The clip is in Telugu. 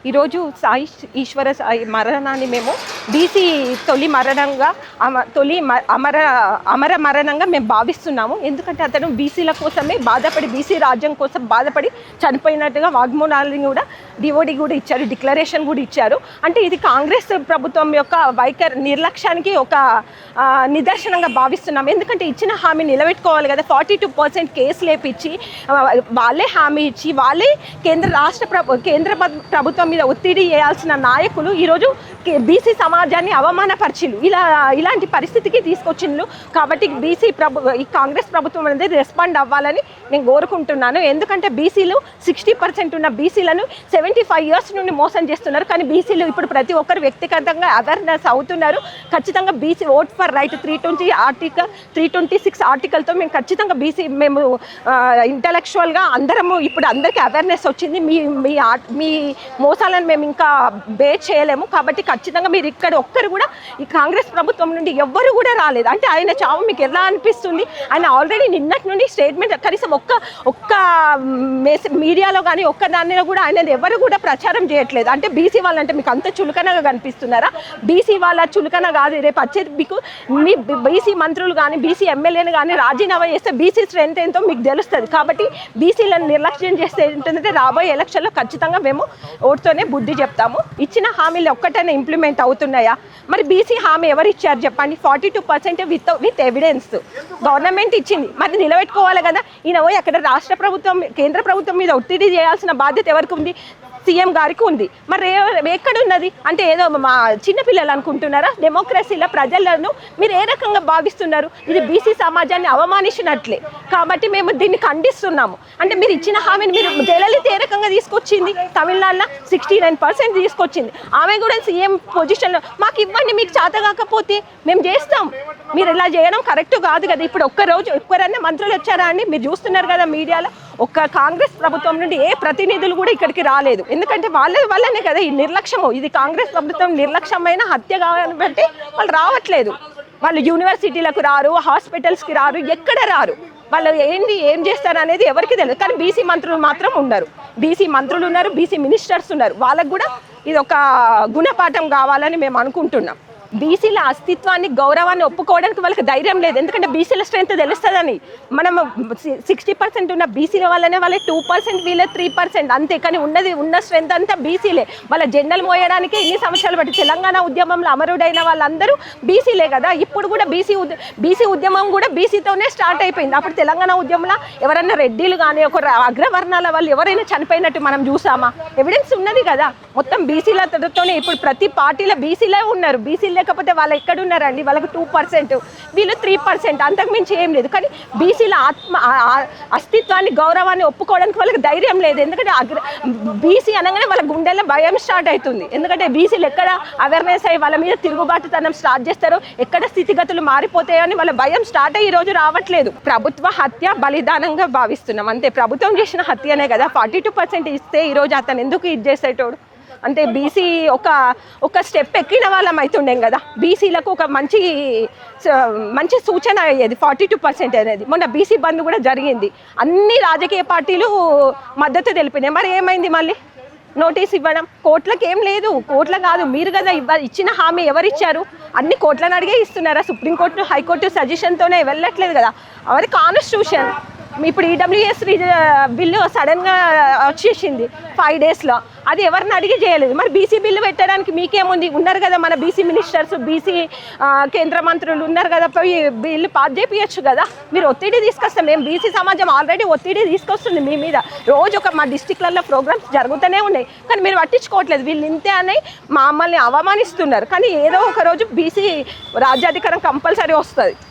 ఈరోజు సాయి ఈశ్వర సాయి మరణాన్ని మేము బీసీ తొలి మరణంగా అమర మరణంగా మేము భావిస్తున్నాము. ఎందుకంటే అతను బీసీల కోసమే బాధపడి, బీసీ రాజ్యం కోసం బాధపడి చనిపోయినట్టుగా వాగ్మూలాన్ని కూడా డిఓడి కూడా ఇచ్చారు, డిక్లరేషన్ కూడా ఇచ్చారు. అంటే ఇది కాంగ్రెస్ ప్రభుత్వం యొక్క నిర్లక్ష్యానికి ఒక నిదర్శనంగా భావిస్తున్నాం. ఎందుకంటే ఇచ్చిన హామీ నిలబెట్టుకోవాలి కదా. 42% కేసు లేపించి వాళ్ళే హామీ ఇచ్చి వాళ్ళే కేంద్ర ప్రభుత్వం మీద ఒత్తిడి చేయాల్సిన నాయకులు ఈరోజు బీసీ సమాజాన్ని అవమానపరిచిలు, ఇలాంటి పరిస్థితికి తీసుకొచ్చిండ్రు. కాబట్టి ఈ కాంగ్రెస్ ప్రభుత్వం అనేది రెస్పాండ్ అవ్వాలని నేను కోరుకుంటున్నాను. ఎందుకంటే బీసీలు 60% ఉన్న బీసీలను 75 years నుండి మోసం చేస్తున్నారు. కానీ బీసీలు ఇప్పుడు ప్రతి ఒక్కరు వ్యక్తిగతంగా అవేర్నెస్ అవుతున్నారు. ఖచ్చితంగా బీసీ ఓట్ ఫర్ రైట్ 326 ఆర్టికల్తో మేము ఖచ్చితంగా మేము ఇంటలెక్చువల్గా అందరము ఇప్పుడు అందరికీ అవేర్నెస్ వచ్చింది. మీ మోసాలను మేము ఇంకా బేర్ చేయలేము. కాబట్టి ఖచ్చితంగా మీరు ఇక్కడ ఒక్కరు కూడా ఈ కాంగ్రెస్ ప్రభుత్వం నుండి ఎవ్వరు కూడా రాలేదు. అంటే ఆయన చావు మీకు ఎలా అనిపిస్తుంది? ఆయన ఆల్రెడీ నిన్నటి నుండి స్టేట్మెంట్ కనీసం ఒక్క మీడియాలో కానీ ఒక్క దానిలో కూడా ఆయన ఎవరు కూడా ప్రచారం చేయట్లేదు. అంటే బీసీ వాళ్ళంటే మీకు అంత చులకనగా కనిపిస్తున్నారా? బీసీ వాళ్ళ చులకన కాదు. రేపు వచ్చేది మీకు మీ బీసీ మంత్రులు కానీ బీసీ ఎమ్మెల్యేలు కానీ రాజీనామా చేస్తే బీసీ స్ట్రెంత్ ఏంటో మీకు తెలుస్తుంది. కాబట్టి బీసీలను నిర్లక్ష్యం చేస్తే ఏంటంటే రాబోయే ఎలక్షన్లో ఖచ్చితంగా మేము ఓటుతోనే బుద్ధి చెప్తాము. ఇచ్చిన హామీలు ఒక్కటైనా ఇంప్లిమెంట్ అవుతున్నాయా? మరి బీసీ హామీ ఎవరు ఇచ్చారు చెప్పండి? 42% విత్ ఎవిడెన్స్ గవర్నమెంట్ ఇచ్చింది. మరి నిలబెట్టుకోవాలి కదా. ఈయన పోయి అక్కడ రాష్ట్ర ప్రభుత్వం కేంద్ర ప్రభుత్వం మీద ఒత్తిడి చేయాల్సిన బాధ్యత ఎవరికి ఉంది? సీఎం గారికి ఉంది. మరి ఎక్కడున్నది? అంటే ఏదో మా చిన్నపిల్లలు అనుకుంటున్నారా? డెమోక్రసీలో ప్రజలను మీరు ఏ రకంగా భావిస్తున్నారు? ఇది బీసీ సమాజాన్ని అవమానించినట్లే. కాబట్టి మేము దీన్ని ఖండిస్తున్నాము. అంటే మీరు ఇచ్చిన హామీని మీరు జయలలిత ఏ రకంగా తీసుకొచ్చింది? తమిళనాడులో 69% తీసుకొచ్చింది. ఆమె కూడా సీఎం పొజిషన్లో మాకు ఇవ్వండి, మీకు చేత కాకపోతే మేము చేస్తాం. మీరు ఇలా చేయడం కరెక్ట్ కాదు కదా. ఇప్పుడు ఒక్కరన్నా మంత్రులు వచ్చారా అండి? మీరు చూస్తున్నారు కదా మీడియాలో. ఒక్క కాంగ్రెస్ ప్రభుత్వం నుండి ఏ ప్రతినిధులు కూడా ఇక్కడికి రాలేదు. ఎందుకంటే వాళ్ళనే కదా ఈ నిర్లక్ష్యము. ఇది కాంగ్రెస్ ప్రభుత్వం నిర్లక్ష్యమైన హత్య కాబట్టి వాళ్ళు రావట్లేదు. వాళ్ళు యూనివర్సిటీలకు రారు, హాస్పిటల్స్కి రారు, ఎక్కడ రారు. వాళ్ళు ఏం చేస్తారు అనేది ఎవరికి తెలియదు. కానీ బీసీ మంత్రులు మాత్రం ఉండరు. బీసీ మంత్రులు ఉన్నారు, బీసీ మినిస్టర్స్ ఉన్నారు. వాళ్ళకు కూడా ఇది ఒక గుణపాఠం కావాలని మేము అనుకుంటున్నాం. బీసీల అస్తిత్వాన్ని గౌరవాన్ని ఒప్పుకోవడానికి వాళ్ళకి ధైర్యం లేదు. ఎందుకంటే బీసీల స్ట్రెంత్ తెలుస్తుందని. మనం 60% ఉన్న బీసీల వల్లనే వాళ్ళే 2%, వీళ్ళే 3% అంతే. కానీ ఉన్న స్ట్రెంత్ అంతా బీసీలే. వాళ్ళ జెండలు మోయడానికి ఇన్ని సంవత్సరాలు బట్టి తెలంగాణ ఉద్యమంలో అమరుడైన వాళ్ళందరూ బీసీలే కదా. ఇప్పుడు కూడా బీసీ ఉద్యమం కూడా బీసీతోనే స్టార్ట్ అయిపోయింది. అప్పుడు తెలంగాణ ఉద్యమంలో ఎవరన్నా రెడ్డిలు కానీ ఒక అగ్రవర్ణాల వాళ్ళు ఎవరైనా చనిపోయినట్టు మనం చూసామా? ఎవిడెన్స్ ఉన్నది కదా. మొత్తం బీసీలతోనే ఇప్పుడు ప్రతి పార్టీలో బీసీలే ఉన్నారు. బీసీలే లేకపోతే వాళ్ళు ఎక్కడున్నారండి? వాళ్ళకి 2%, వీళ్ళు 3%, అంతకుమించి ఏం లేదు. కానీ బీసీల అస్తిత్వాన్ని గౌరవాన్ని ఒప్పుకోవడానికి వాళ్ళకి ధైర్యం లేదు. ఎందుకంటే బీసీ అనగానే వాళ్ళ గుండెల్లో భయం స్టార్ట్ అవుతుంది. ఎందుకంటే బీసీలు ఎక్కడ అవేర్నెస్ అయ్యి వాళ్ళ మీద తిరుగుబాటుతనం స్టార్ట్ చేస్తారో, ఎక్కడ స్థితిగతులు మారిపోతాయో అని వాళ్ళ భయం స్టార్ట్ అయ్యి ఈరోజు రావట్లేదు. ప్రభుత్వ హత్య బలిదానంగా భావిస్తున్నాం అంతే. ప్రభుత్వం చేసిన హత్యనే కదా. 42% ఇస్తే ఈరోజు అతను ఎందుకు ఇది చేసేటోడు? అంటే బీసీ ఒక స్టెప్ ఎక్కిన వాళ్ళం అవుతుండేం కదా. బీసీలకు ఒక మంచి సూచన అయ్యేది 42% అనేది. మొన్న బీసీ బంద్ కూడా జరిగింది. అన్ని రాజకీయ పార్టీలు మద్దతు తెలిపినాయి. మరి ఏమైంది? మళ్ళీ నోటీస్ ఇవ్వడం కోర్టులకు ఏం లేదు. కోర్టులు కాదు, మీరు కదా ఇచ్చిన హామీ ఎవరిచ్చారు? అన్ని కోర్టులను అడిగే ఇస్తున్నారా? సుప్రీంకోర్టు, హైకోర్టు సజెషన్తోనే వెళ్ళట్లేదు కదా. అవరి కాన్స్టిట్యూషన్. ఇప్పుడు ఈడబ్ల్యూఎస్ బిల్లు సడన్గా వచ్చేసింది 5 daysలో. అది ఎవరిని అడిగి చేయలేదు. మరి బీసీ బిల్లు పెట్టడానికి మీకేముంది? ఉన్నారు కదా మన బీసీ మినిస్టర్స్, బీసీ కేంద్ర మంత్రులు ఉన్నారు కదా. పోయి బిల్లు పాస్ చేయించచ్చు కదా. మీరు ఒత్తిడి తీసుకొస్తాం. మేము బీసీ సమాజం ఆల్రెడీ ఒత్తిడి తీసుకొస్తుంది మీ మీద. రోజు మా డిస్టిక్లలో ప్రోగ్రామ్స్ జరుగుతూనే ఉన్నాయి. కానీ మీరు పట్టించుకోవట్లేదు. వీళ్ళు ఇంతే అని మమ్మల్ని అవమానిస్తున్నారు. కానీ ఏదో ఒక రోజు బీసీ రాజ్యాధికారం కంపల్సరీ వస్తుంది.